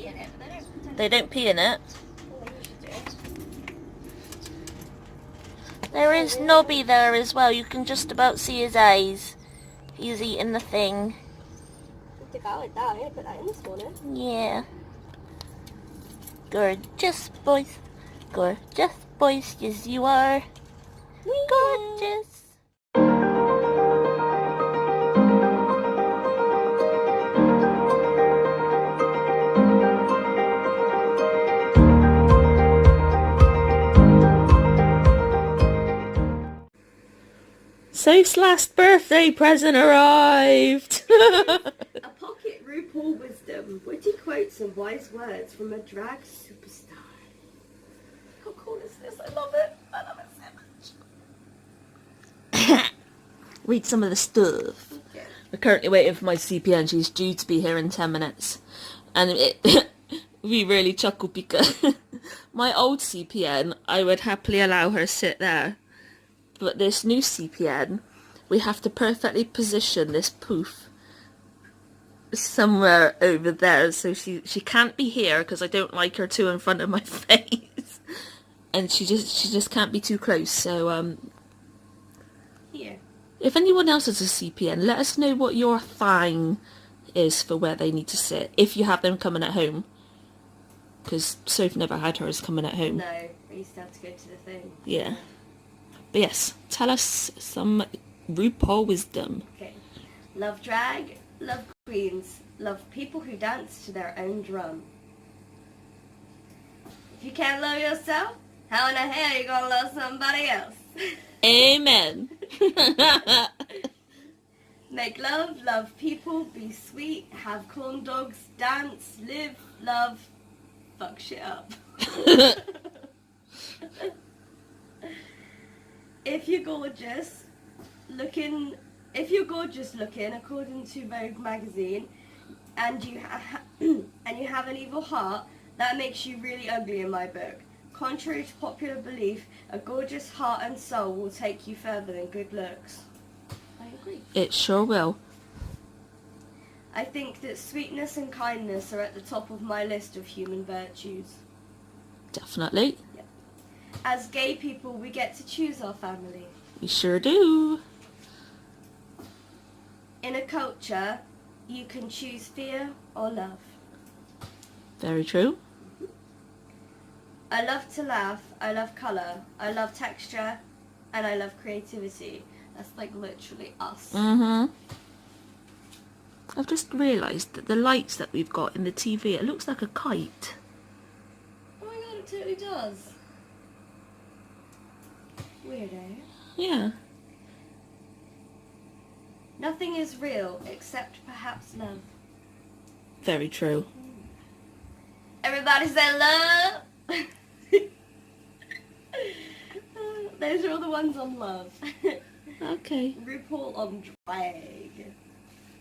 pee in it, but they don't. They don't pee in it. Well, they usually do. There is Nobby there as well. You can just about see his eyes. He's eating the thing. I devoured that. I put that in this morning. Yeah. Gorgeous boys. Gorgeous boys. Yes, you are. Gorgeous. Soph's last birthday present arrived. A pocket RuPaul wisdom, witty quotes and wise words from a drag superstar. How cool is this? I love it. I love it so much. Read some of the stuff. Okay. We're currently waiting for my CPN. She's due to be here in 10 minutes. And we really chuckle because my old CPN, I would happily allow her to sit there. But this new CPN, we have to perfectly position this poof somewhere over there. So she can't be here because I don't like her too in front of my face. And she just can't be too close. So Here. if anyone else has a CPN, let us know what your thing is for where they need to sit, if you have them coming at home. Because Soph never had hers coming at home. No, I used to have to go to the thing. Yeah. But yes, tell us some RuPaul wisdom. Okay. Love drag, love queens, love people who dance to their own drum. If you can't love yourself, how in the hell are you gonna love somebody else? Amen. Make love, love people, be sweet, have corn dogs, dance, live, love, fuck shit up. If you're gorgeous looking, according to Vogue magazine, and you have an evil heart, that makes you really ugly in my book. Contrary to popular belief, a gorgeous heart and soul will take you further than good looks. I agree. It sure will. I think that sweetness and kindness are at the top of my list of human virtues. Definitely. As gay people, we get to choose our family. We sure do. In a culture, you can choose fear or love. Very true. I love to laugh, I love colour, I love texture, and I love creativity. That's like literally us. Mm-hmm. I've just realised that the lights that we've got in the TV, it looks like a kite. Oh my god, it totally does. Weirdo. Yeah. Nothing is real except perhaps love. Very true. Everybody say love! Those are all the ones on love. Okay. RuPaul on drag.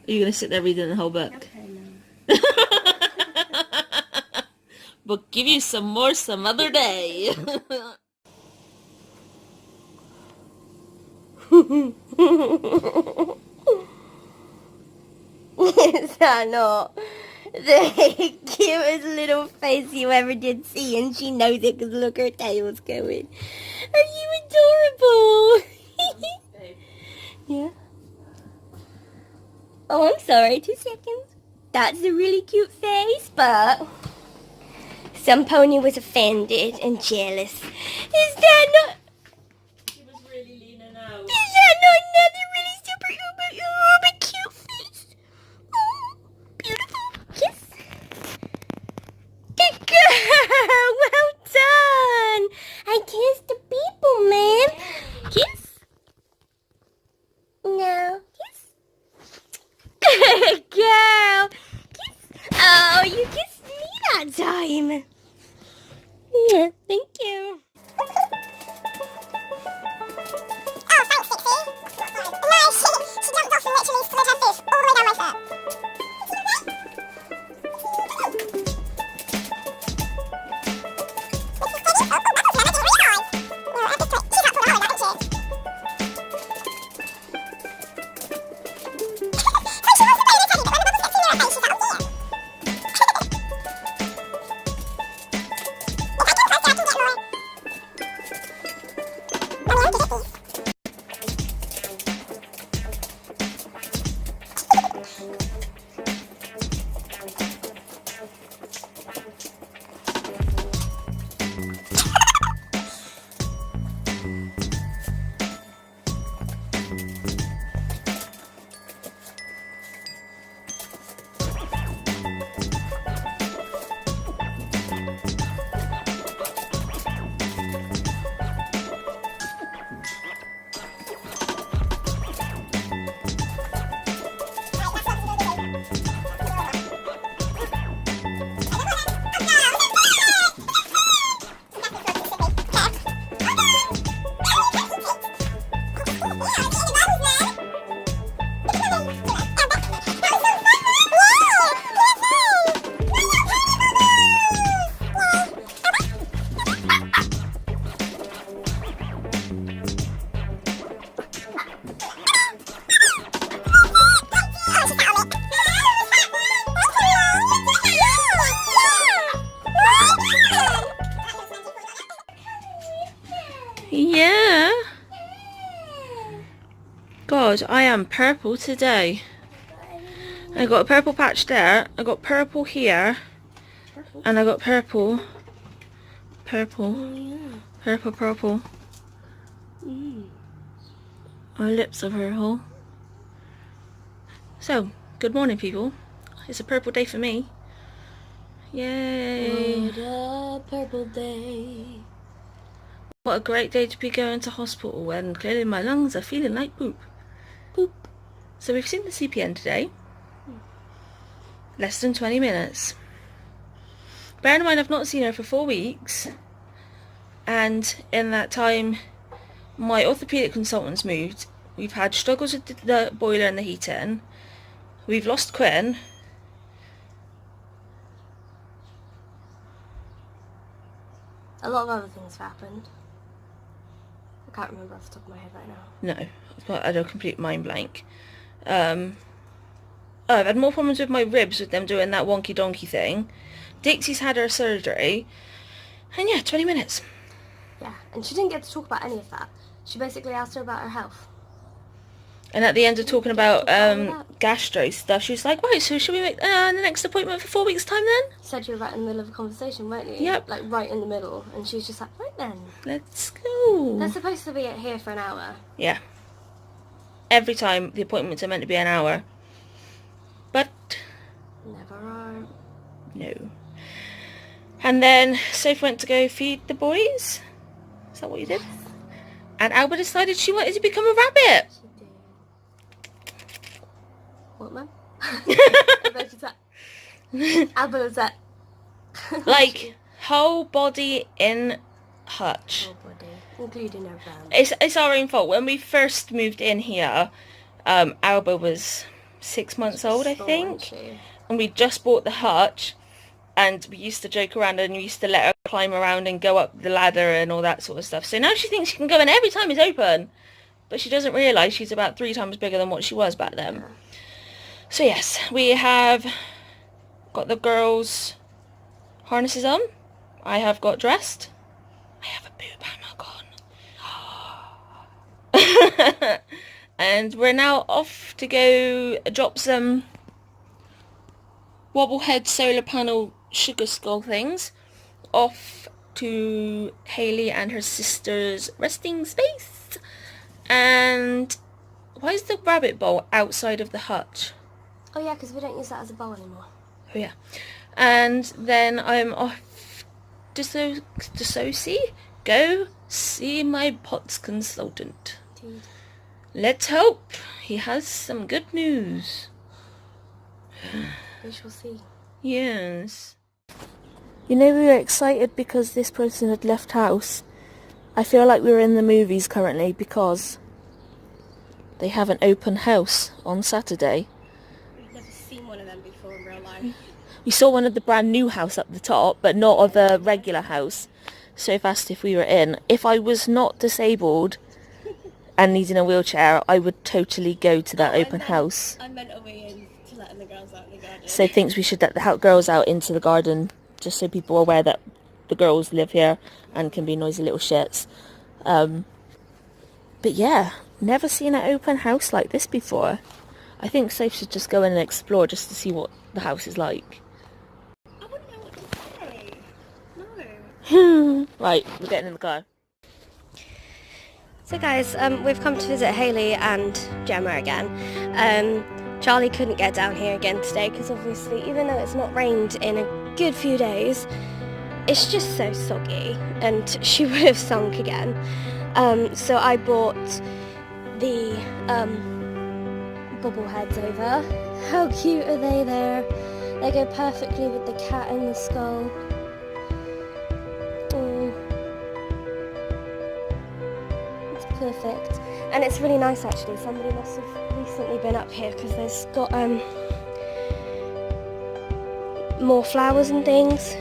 Are you going to sit there reading the whole book? Okay, no. We'll give you some more some other day. Is that not the cutest little face you ever did see? And she knows it because look, her tail's going. Are you adorable? Yeah. Oh, I'm sorry. 2 seconds. That's a really cute face, but some pony was offended and jealous. Is that not... She was really leaning out. Is that not another really super uber cute face? Oh, beautiful. Kiss. Good girl. Well done. I kissed the people, man. Kiss. No. Kiss. Good girl. Kiss. Oh, you kissed me that time. Yeah, thank you. God, I am purple today. I got a purple patch there, I got purple here, and I got purple. Purple. My lips are purple. So, good morning people. It's a purple day for me. Yay! What a purple day. What a great day to be going to hospital when clearly my lungs are feeling like poop. So we've seen the CPN today. Less than 20 minutes. Bear in mind I've not seen her for 4 weeks. And in that time my orthopaedic consultant's moved. We've had struggles with the boiler and the heating. We've lost Quinn. A lot of other things have happened. I can't remember off the top of my head right now. No, I had a complete mind blank. I've had more problems with my ribs with them doing that wonky donkey thing. Dixie's had her surgery. And yeah, 20 minutes. Yeah, and she didn't get to talk about any of that. She basically asked her about her health. And at the end of talking about gastro stuff, she was like, right, so should we make the next appointment for 4 weeks' time then? Said you were right in the middle of a conversation, weren't you? Yep. Like right in the middle. And she was just like, right then. Let's go. They're supposed to be here for an hour. Yeah. Every time the appointments are meant to be an hour. But Never are. no. And then Soph went to go feed the boys. Is that what you did? Yes. And Alba decided she wanted to become a rabbit. She did. What, Mum? I bet she's that. Alba was that. Like, whole body in hutch. Whole body, including her bum. It's our own fault. When we first moved in here, Alba was 6 months old, I think. And we just bought the hutch. And we used to joke around and we used to let her climb around and go up the ladder and all that sort of stuff. So now she thinks she can go in every time it's open. But she doesn't realise she's about 3 times bigger than what she was back then. Yeah. So yes, we have got the girls' harnesses on. I have got dressed. I have a boob hammock on. And we're now off to go drop some Wobblehead solar panel sugar skull things off to Hayley and her sister's resting space. And why is the rabbit bowl outside of the hutch? Oh yeah, because we don't use that as a bowl anymore. Oh yeah. And then I'm off to Soci. Go see my POTS consultant. Indeed. Let's hope he has some good news. We shall see. Yes. You know, we were excited because this person had left house. I feel like we're in the movies currently because they have an open house on Saturday. We've never seen one of them before in real life. We saw one of the brand new house up the top, but not of the regular house. So I've asked if we were in. If I was not disabled and needing a wheelchair, I would totally go to that open house. I meant a way in to letting the girls out in the garden. So thinks we should let the girls out into the garden, just so people are aware that the girls live here and can be noisy little shits. But yeah, never seen an open house like this before. I think Soph should just go in and explore just to see what the house is like. I wouldn't know what to say. No. Right, we're getting in the car. So guys, we've come to visit Hayley and Gemma again. Charlie couldn't get down here again today because obviously, even though it's not rained in a good few days, it's just so soggy and she would have sunk again. So I bought the bobbleheads over. How cute are they there? They go perfectly with the cat and the skull. It's perfect. And it's really nice actually. Somebody must have recently been up here because there's got more flowers and things.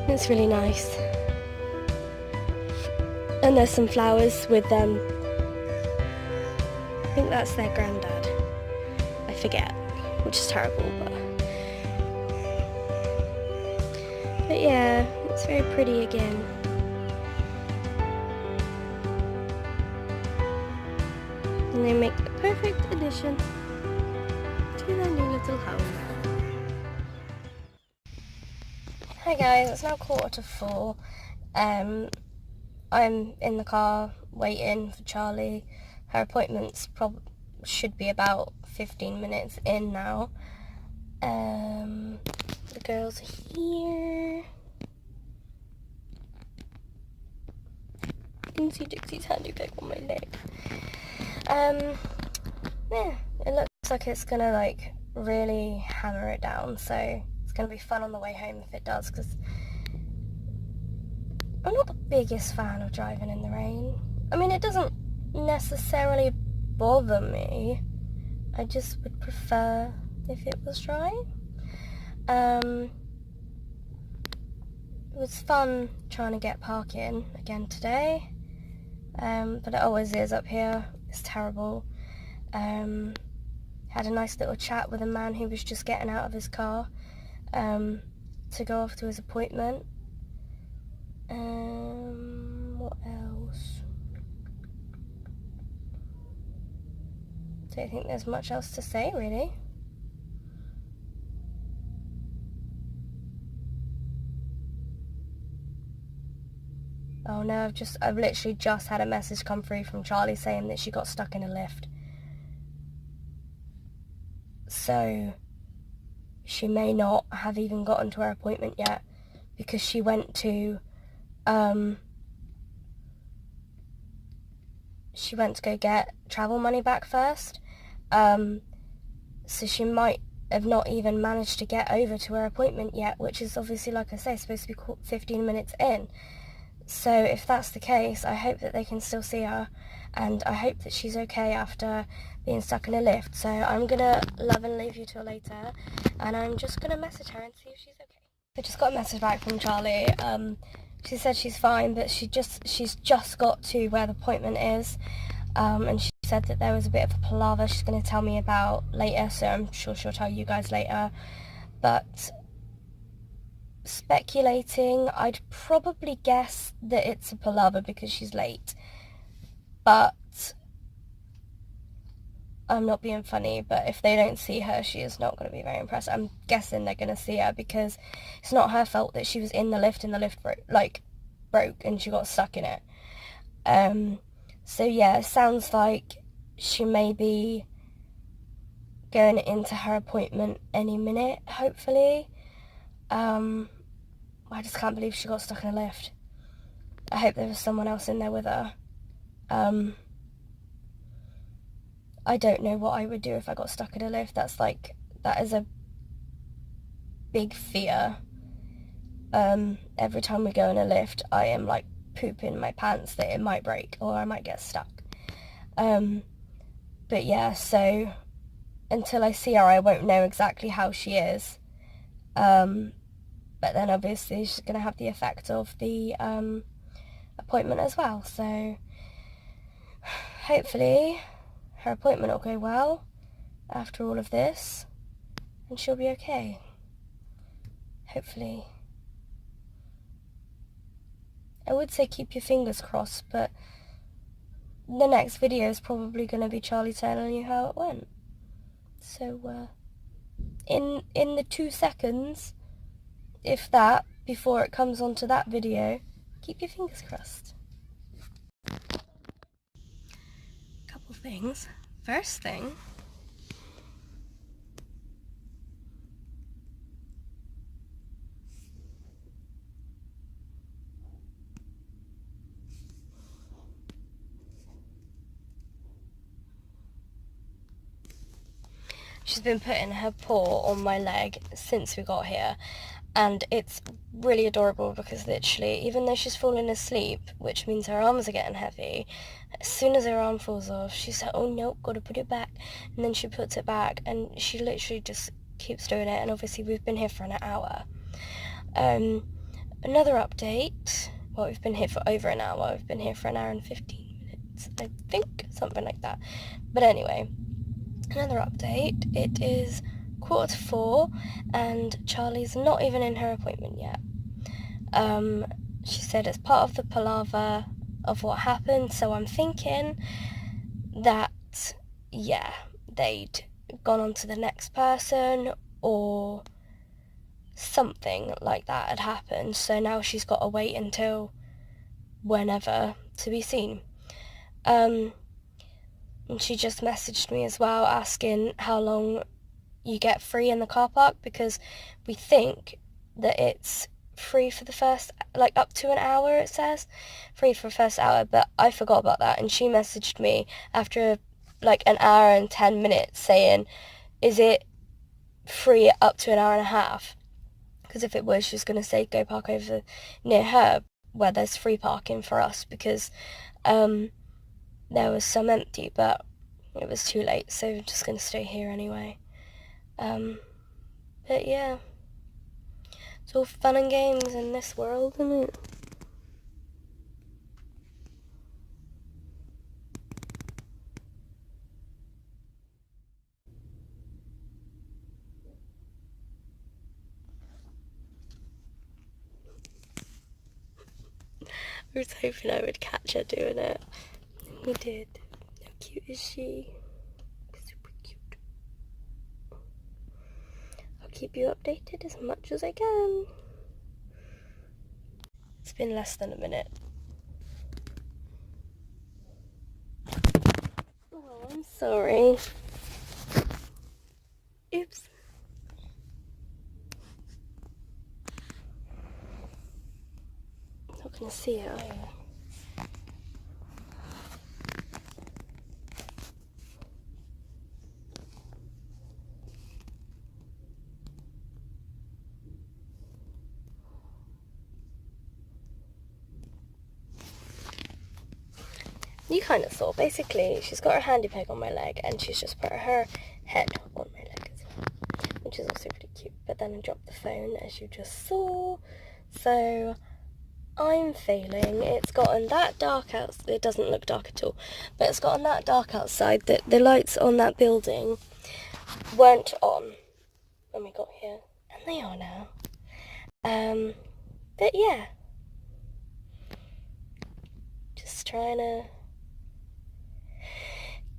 It's really nice. And there's some flowers with them. I think that's their granddad. I forget, which is terrible, but yeah, it's very pretty again. and they make the perfect addition to their new little home. Hi guys, it's now 4:45. I'm in the car waiting for Charlie. Her appointment's should be about 15 minutes in now. The girls are here. You can see Dixie's handy pick on my leg. Yeah, it looks like it's gonna like really hammer it down, so it's gonna be fun on the way home if it does, because I'm not the biggest fan of driving in the rain. I mean, it doesn't necessarily bother me. I just would prefer if it was dry. It was fun trying to get parking again today, but it always is up here. It's terrible. Had a nice little chat with a man who was just getting out of his car to go off to his appointment. What else? Don't think there's much else to say, really. Oh no, I've literally just had a message come through from Charlie saying that she got stuck in a lift. So, she may not have even gotten to her appointment yet, because she went to go get travel money back first. So she might have not even managed to get over to her appointment yet, which is obviously, like I say, supposed to be 15 minutes in. So if that's the case, I hope that they can still see her, and I hope that she's okay after being stuck in a lift. So I'm gonna love and leave you till later, and I'm just gonna message her and see if she's okay. I just got a message back from Charlie. She said she's fine, but she's just got to where the appointment is, and she said that there was a bit of a palaver she's going to tell me about later, so I'm sure she'll tell you guys later. But speculating, I'd probably guess that it's a palaver because she's late, but I'm not being funny, but if they don't see her, she is not going to be very impressed. I'm guessing they're going to see her, because it's not her fault that she was in the lift and the lift broke and she got stuck in it. So yeah, it sounds like she may be going into her appointment any minute, hopefully. I just can't believe she got stuck in a lift. I hope there was someone else in there with her. I don't know what I would do if I got stuck in a lift. That is a big fear. Every time we go in a lift, I am like pooping my pants that it might break or I might get stuck. But yeah, so until I see her, I won't know exactly how she is. But then obviously she's going to have the effect of the appointment as well. So hopefully her appointment will go well after all of this, and she'll be okay. Hopefully. I would say keep your fingers crossed, but the next video is probably going to be Charlie telling you how it went. So, in the 2 seconds, if that, before it comes onto that video, keep your fingers crossed. Couple things. First thing, she's been putting her paw on my leg since we got here, and it's really adorable because literally, even though she's falling asleep, which means her arms are getting heavy, as soon as her arm falls off, she's like, oh no, gotta put it back, and then she puts it back, and she literally just keeps doing it. And obviously we've been here for an hour. Another update, well, we've been here for over an hour. We've been here for an hour and 15 minutes, I think, something like that. But anyway, another update, it is 4:45 and Charlie's not even in her appointment yet. She said it's part of the palaver of what happened, so I'm thinking that yeah, they'd gone on to the next person or something like that had happened. So now she's got to wait until whenever to be seen. And she just messaged me as well asking how long you get free in the car park, because we think that it's free for the first, like, up to an hour. It says free for the first hour, but I forgot about that, and she messaged me after like an hour and 10 minutes saying, is it free up to an hour and a half? Because if it was, she was going to say go park over near her where there's free parking for us, because there was some empty, but it was too late, so we're just going to stay here anyway. But yeah, it's all fun and games in this world, isn't it? I was hoping I would catch her doing it. We did. How cute is she? Super cute. I'll keep you updated as much as I can. It's been less than a minute. Oh, I'm sorry. Oops. Not gonna see it, are you? You kind of saw. Basically, she's got her handy peg on my leg, and she's just put her head on my leg as well, which is also pretty cute. But then I dropped the phone, as you just saw. So I'm failing. It's gotten that dark out. It doesn't look dark at all, but it's gotten that dark outside that the lights on that building weren't on when we got here, and they are now. But yeah, just trying to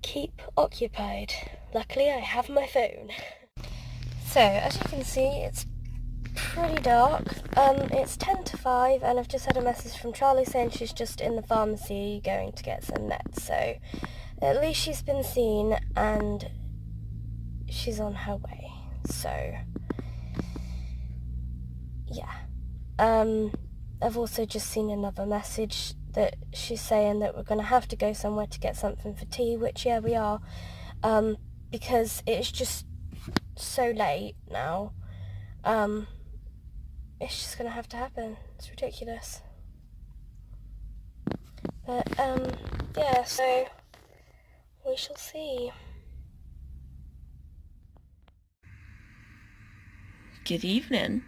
keep occupied. Luckily, I have my phone. So, as you can see, it's pretty dark. It's 10 to 5, and I've just had a message from Charlie saying she's just in the pharmacy going to get some meds. So, at least she's been seen, and she's on her way. So, yeah. I've also just seen another message that she's saying that we're going to have to go somewhere to get something for tea, which, yeah, we are, because it's just so late now. It's just going to have to happen. It's ridiculous. But, yeah, so we shall see. Good evening.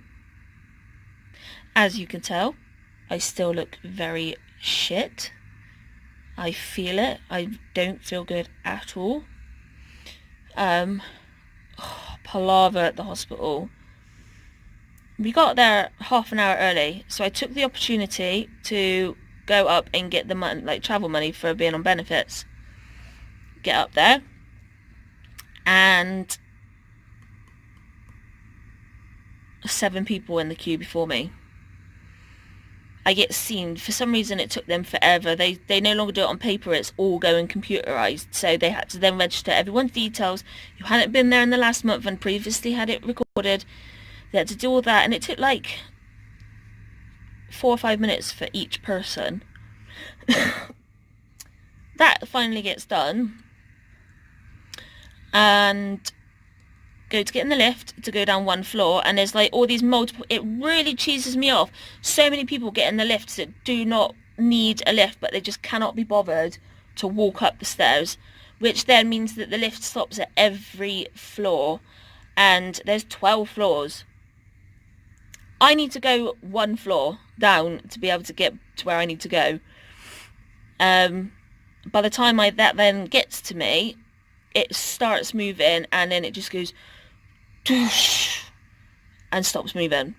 As you can tell, I still look very shit. I feel it. I don't feel good at all. Palaver at the hospital. We got there half an hour early, so I took the opportunity to go up and get the money, like travel money for being on benefits. Get up there, and 7 people in the queue before me. I get seen. For some reason, it took them forever. They no longer do it on paper. It's all going computerized. So they had to then register everyone's details who hadn't been there in the last month and previously had it recorded. They had to do all that, and it took like 4 or 5 minutes for each person. That finally gets done, and go to get in the lift to go down one floor, and there's like all these multiple, it really cheeses me off. So many people get in the lifts that do not need a lift, but they just cannot be bothered to walk up the stairs, which then means that the lift stops at every floor, and there's 12 floors. I need to go 1 floor down to be able to get to where I need to go. By the time that then gets to me, it starts moving, and then it just goes doosh, and stops moving.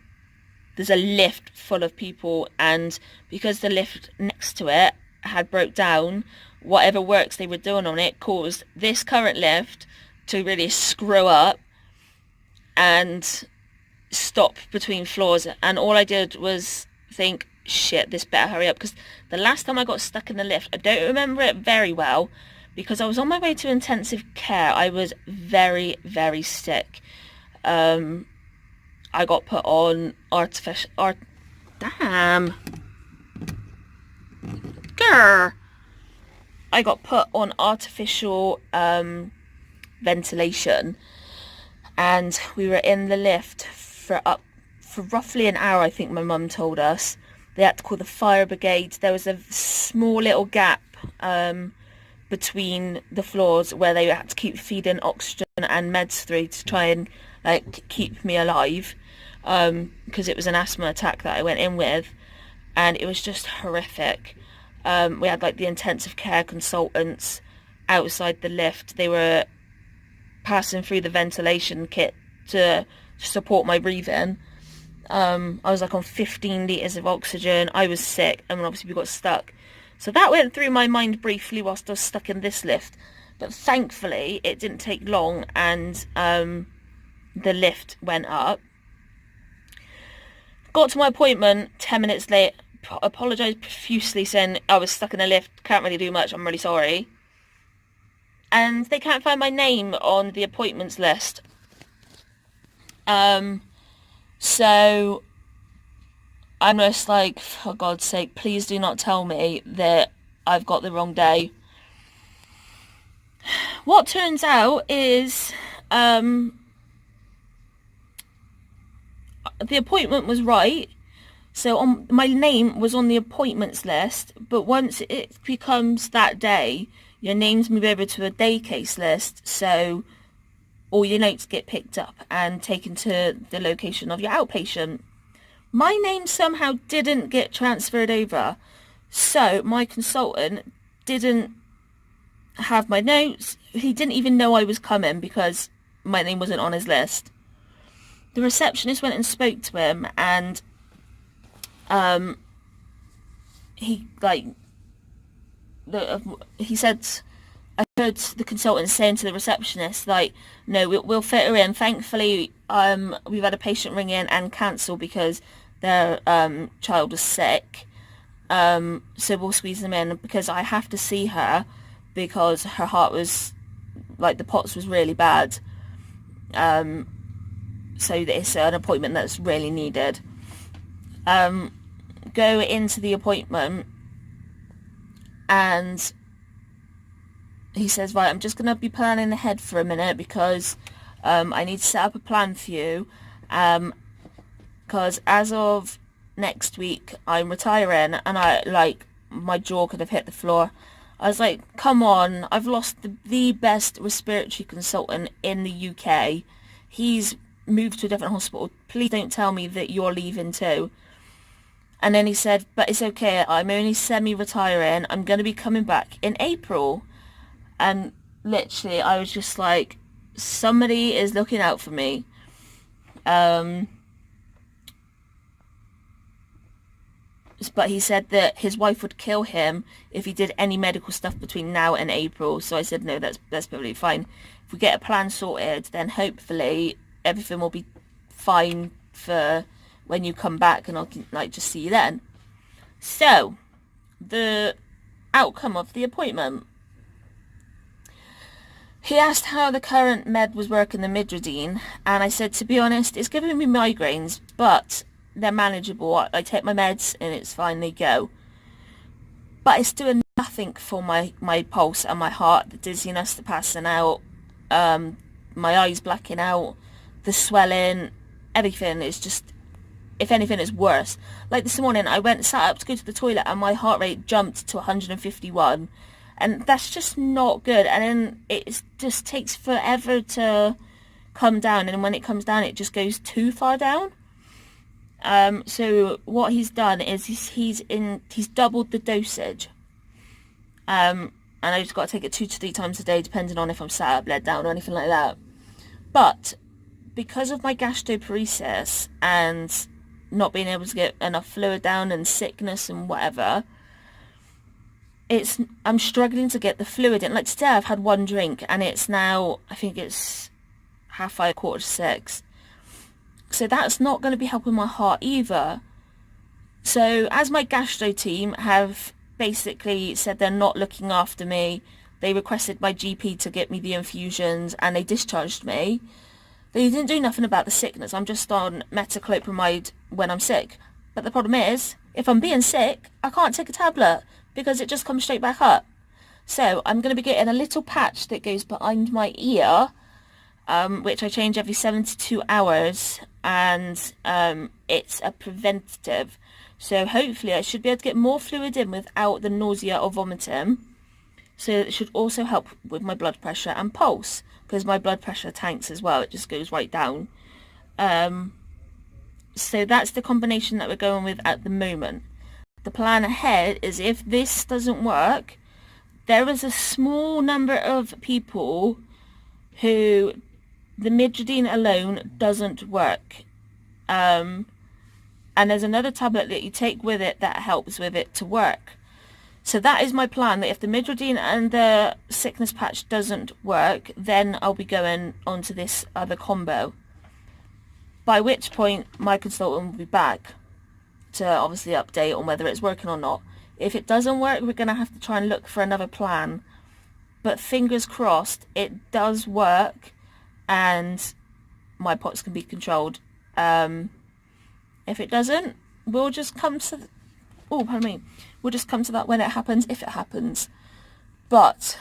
There's a lift full of people, and because the lift next to it had broke down, whatever works they were doing on it caused this current lift to really screw up and stop between floors. And all I did was think, shit, this better hurry up, because the last time I got stuck in the lift, I don't remember it very well because I was on my way to intensive care. I was very, very sick. I got put on I got put on artificial ventilation, and we were in the lift for roughly an hour, I think my mum told us. They had to call the fire brigade. There was a small little gap between the floors where they had to keep feeding oxygen and meds through to try and like keep me alive, because it was an asthma attack that I went in with, and it was just horrific. We had like the intensive care consultants outside the lift. They were passing through the ventilation kit to support my breathing. I was like on 15 litres of oxygen. I was sick, and obviously we got stuck. So that went through my mind briefly whilst I was stuck in this lift. But thankfully it didn't take long, and the lift went up. Got to my appointment 10 minutes late. Apologised profusely, saying I was stuck in a lift, can't really do much, I'm really sorry. And they can't find my name on the appointments list. So I'm just like, for God's sake, please do not tell me that I've got the wrong day. What turns out is the appointment was right. So my name was on the appointments list, but once it becomes that day, your name's moved over to a day case list, so all your notes get picked up and taken to the location of your outpatient. My name somehow didn't get transferred over, so my consultant didn't have my notes. He didn't even know I was coming because my name wasn't on his list. The receptionist went and spoke to him, and he said, I heard the consultant saying to the receptionist, like, no, we'll fit her in. Thankfully, we've had a patient ring in and cancel because their child was sick. So we'll squeeze them in because I have to see her because her heart was, like, the POTS was really bad. So it's an appointment that's really needed. Go into the appointment, and he says, right, I'm just going to be planning ahead for a minute because I need to set up a plan for you, because as of next week I'm retiring. And my jaw could have hit the floor. I was like, come on, I've lost the best respiratory consultant in the UK. He's moved to a different hospital. Please don't tell me that you're leaving too. And then he said, but it's okay, I'm only semi-retiring, I'm going to be coming back in April. And literally, I was just like, somebody is looking out for me. But he said that his wife would kill him if he did any medical stuff between now and April. So I said, no, that's perfectly fine. If we get a plan sorted, then hopefully everything will be fine for when you come back, and I'll just see you then. So, the outcome of the appointment. He asked how the current med was working, the Midradine, and I said, to be honest, it's giving me migraines, but they're manageable. I take my meds and it's fine, they go. But it's doing nothing for my pulse and my heart, the dizziness, the passing out, my eyes blacking out, the swelling, everything is just, if anything, it's worse. Like this morning, I sat up to go to the toilet and my heart rate jumped to 151. And that's just not good. And then it just takes forever to come down. And when it comes down, it just goes too far down. So what he's done is he's doubled the dosage. And I just got to take it 2 to 3 times a day, depending on if I'm sat up, bled down, or anything like that. But because of my gastroparesis and not being able to get enough fluid down and sickness and whatever, I'm struggling to get the fluid in. Like today I've had one drink and it's now, I think it's 5:30, 5:45. So that's not going to be helping my heart either. So as my gastro team have basically said they're not looking after me, they requested my GP to get me the infusions and they discharged me. They didn't do nothing about the sickness. I'm just on metoclopramide when I'm sick. But the problem is, if I'm being sick, I can't take a tablet because it just comes straight back up. So I'm going to be getting a little patch that goes behind my ear, which I change every 72 hours, and it's a preventative. So hopefully I should be able to get more fluid in without the nausea or vomiting. So it should also help with my blood pressure and pulse, because my blood pressure tanks as well. It just goes right down. So that's the combination that we're going with at the moment. The plan ahead is if this doesn't work, there is a small number of people who the Midrodine alone doesn't work. And there's another tablet that you take with it that helps with it to work. So that is my plan, that if the Midrodine and the sickness patch doesn't work, then I'll be going on to this other combo. By which point my consultant will be back to obviously update on whether it's working or not. If it doesn't work, we're going to have to try and look for another plan. But fingers crossed, it does work and my POTS can be controlled. If it doesn't, we'll just come to... We'll just come to that when it happens, if it happens. But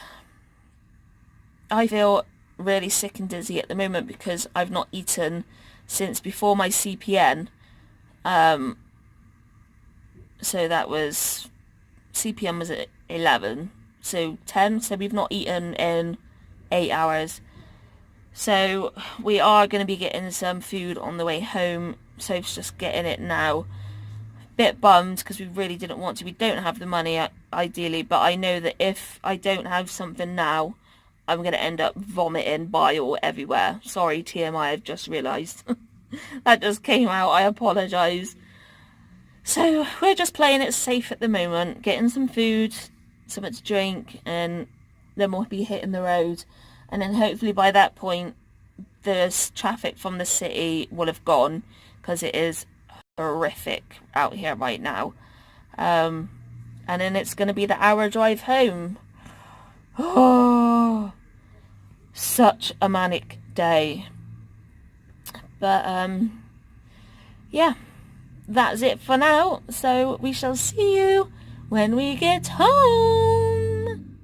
I feel really sick and dizzy at the moment because I've not eaten since before my CPN. So that was... CPN was at 11. So 10. So we've not eaten in 8 hours. So we are going to be getting some food on the way home. Soph's just getting it now. Bit bummed because we really didn't want to. We don't have the money ideally, but I know that if I don't have something now, I'm going to end up vomiting bile everywhere. Sorry, TMI, I've just realised. That just came out. I apologise. So we're just playing it safe at the moment, getting some food, something to drink, and then we'll be hitting the road. And then hopefully by that point, the traffic from the city will have gone, because it is horrific out here right now. And then it's going to be the hour drive home. Oh, such a manic day. But yeah, that's it for now. So we shall see you when we get home.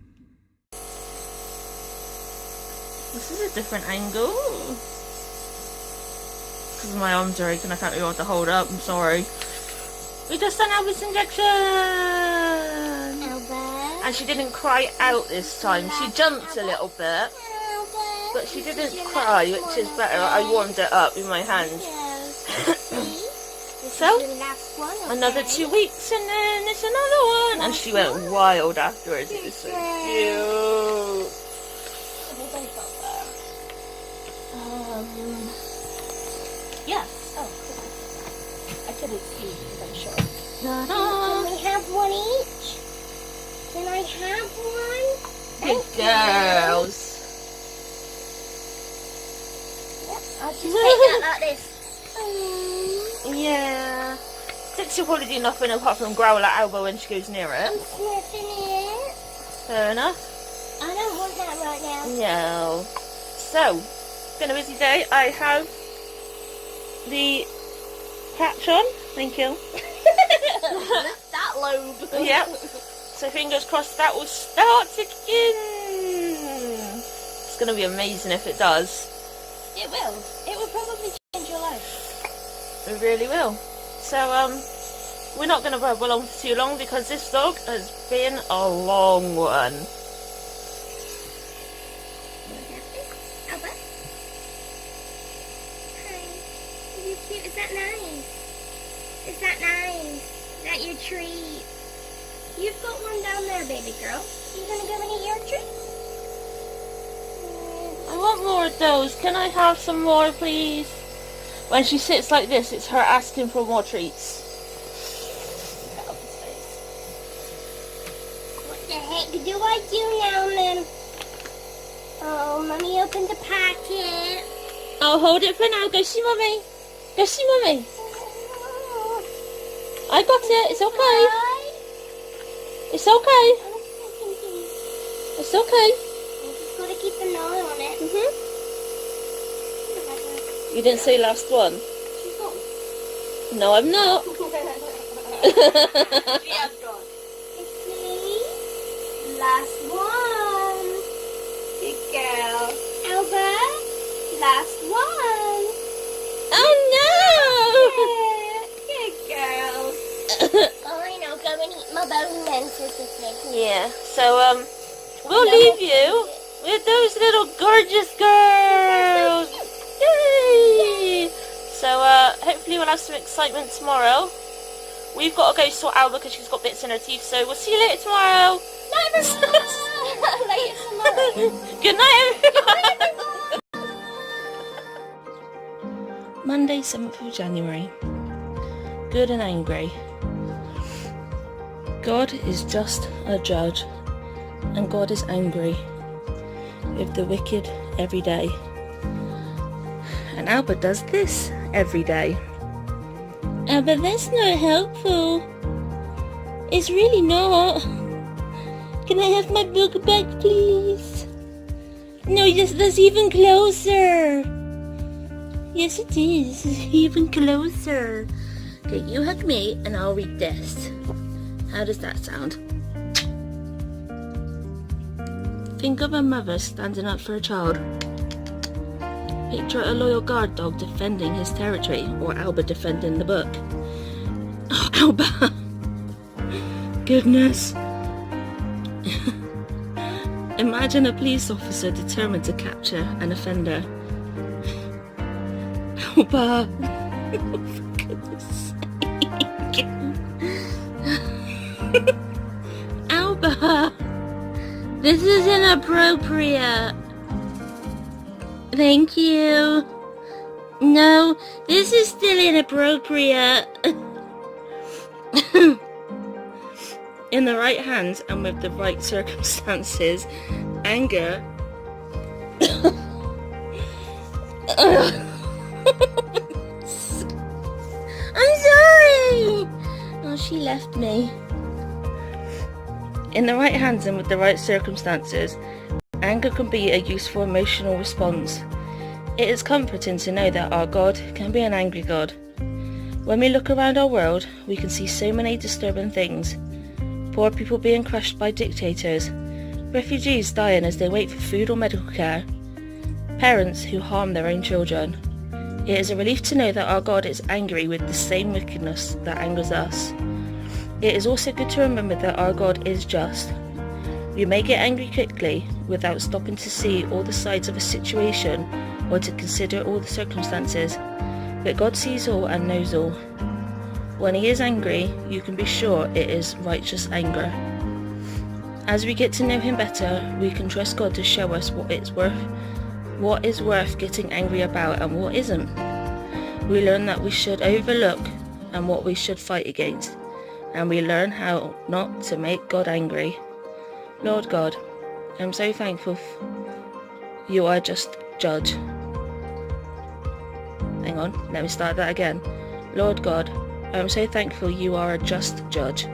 This is a different angle. Because my arms are aching, I can't be able to hold up, I'm sorry. We just done Alba's injection! Alba? And she didn't cry out this time. She jumped a little bit, but she didn't cry, which is better. I warmed it up with my hand. So, another 2 weeks and then it's another one. And she went wild afterwards. It was so cute. Yes. Oh, cool. I couldn't see because I'm short. Can we have one each? Can I have one? Good girls. Yep, I'll just take that like this. Yeah. Dixie will probably do nothing apart from growl at Alba when she goes near it. I'm sniffing it. Fair enough. I don't want that right now. No. So, it's been a busy day. I have the patch on. Thank you. That lobe. Yep. So fingers crossed that will start to kick in. It's going to be amazing if it does. It will. It will probably change your life. It really will. So, we're not going to rub along for too long because this vlog has been a long one. Is that nice? Is that nice? Is that your treat? You've got one down there, baby girl. You gonna go and eat your treat? I want more of those. Can I have some more, please? When she sits like this, it's her asking for more treats. What the do I do now, then? Oh, Mummy opened the packet. I'll hold it for now. Go see Mummy. Go see Mummy. I got it. It's okay. It's okay. It's okay. I'm just gonna keep an eye on it. You didn't say last one. She's gone. No, I'm not. She has gone. It's me. Last one. Good girl. Albert. Last one. Oh Good girl. Fine, I'll go and eat my bone then, Sister Snake. no! Yeah. So we'll leave you with those little gorgeous girls. Yay! So hopefully we'll have some excitement tomorrow. We've got to go sort out because she's got bits in her teeth. So we'll see you later tomorrow. Night, everyone. Later tomorrow. Good night, everyone. Monday, 7th of January. Good and angry. God is just a judge, and God is angry with the wicked every day. And Albert does this every day. Albert, that's not helpful. It's really not. Can I have my book back, please? No, yes, that's even closer. Yes, it is. Even closer. Okay, you hug me and I'll read this. How does that sound? Think of a mother standing up for a child. Picture a loyal guard dog defending his territory, or Albert defending the book. Oh, Albert! Goodness! Imagine a police officer determined to capture an offender. Albert! For goodness sake! Albert! This is inappropriate! Thank you. No, this is still inappropriate. In the right hands and with the right circumstances, anger. I'm sorry. Oh, she left me. In the right hands and with the right circumstances, anger can be a useful emotional response. It is comforting to know that our God can be an angry God. When we look around our world, we can see so many disturbing things. Poor people being crushed by dictators, refugees dying as they wait for food or medical care, parents who harm their own children. It is a relief to know that our God is angry with the same wickedness that angers us. It is also good to remember that our God is just. We may get angry quickly without stopping to see all the sides of a situation or to consider all the circumstances, but God sees all and knows all. When he is angry, you can be sure it is righteous anger. As we get to know him better, we can trust God to show us what is worth getting angry about and what isn't. We learn that we should overlook and what we should fight against, and we learn how not to make God angry. Lord God, I'm so thankful you are just judge. Hang on, let me start that again. Lord God, I'm so thankful you are a just judge.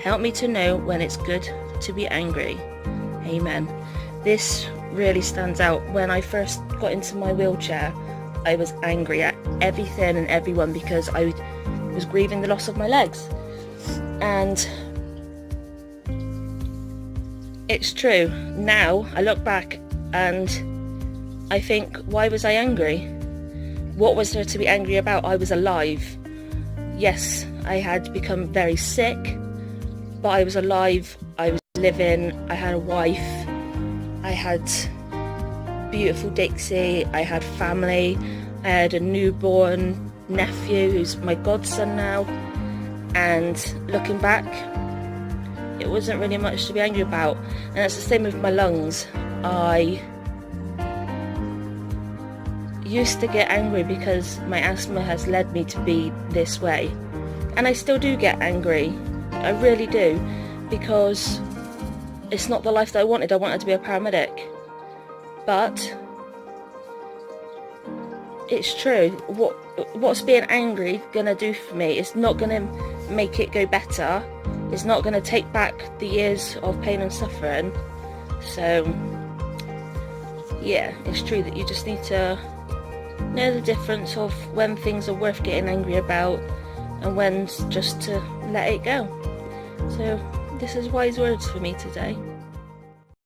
Help me to know when it's good to be angry. Amen. This really stands out. When I first got into my wheelchair, I was angry at everything and everyone because I was grieving the loss of my legs. And it's true. Now I look back and I think, why was I angry? What was there to be angry about? I was alive. Yes, I had become very sick, but I was alive. I was living. I had a wife. I had beautiful Dixie. I had family. I had a newborn nephew who's my godson now. And looking back, it wasn't really much to be angry about. And that's the same with my lungs. I used to get angry because my asthma has led me to be this way. And I still do get angry. I really do. Because it's not the life that I wanted. I wanted to be a paramedic. But it's true. What's being angry gonna do for me? It's not gonna make it go better. It's not gonna take back the years of pain and suffering. So yeah, it's true that you just need to know the difference of when things are worth getting angry about and when's just to let it go. So this is wise words for me today.